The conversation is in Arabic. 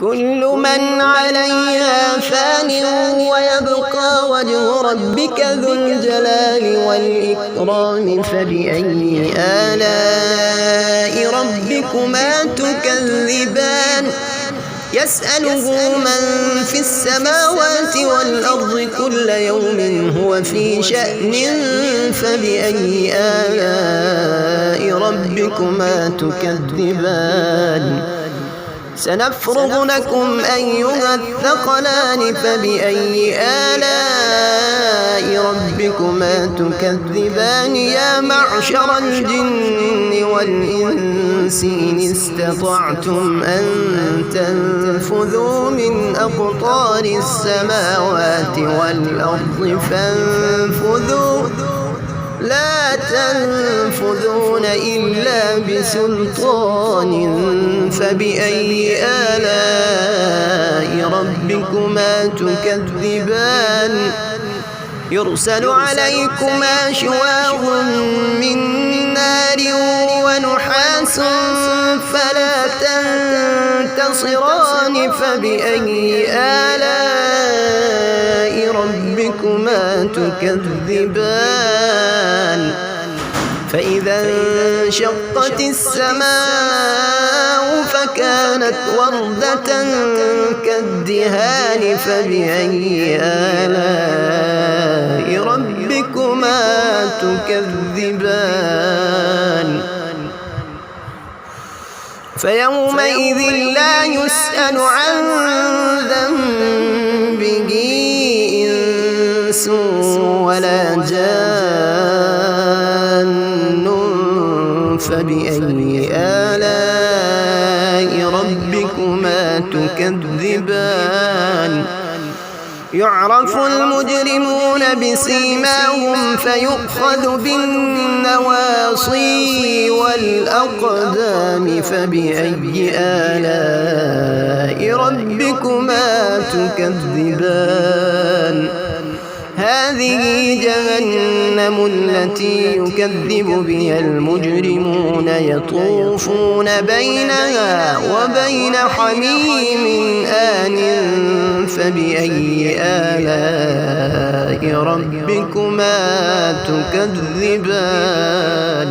كل من عليها فان ويبقى وجه ربك ذو الجلال والإكرام فبأي آلاء ربكما تكذبان يسأله من في السماوات والأرض كل يوم هو في شأن فبأي آلاء ربكما تكذبان سنفرغ لكم أيها الثقلان فبأي آلاء ربكما تكذبان يا معشر الجن والإنس إن استطعتم أن تنفذوا من أقطار السماوات والأرض فانفذوا لا تنفذون إلا بسلطان فبأي آلاء ربكما تكذبان يرسل عليكما شواظ من نار ونحاس فلا تنتصران فبأي آلاء ربكما تكذبان فإذا انشقت السماء فكانت وردة كالدهان فبأي آلاء ربكما تكذبان فيومئذ لا يسأل عن ذنبه إنس ولا جان فبأي آلاء ربكما تكذبان يعرف المجرمون بسيماهم فيؤخذ بالنواصي والأقدام فبأي آلاء ربكما تكذبان هذه جهنم التي يكذب بها المجرمون يطوفون بينها وبين حميم آن فبأي آلاء ربكما تكذبان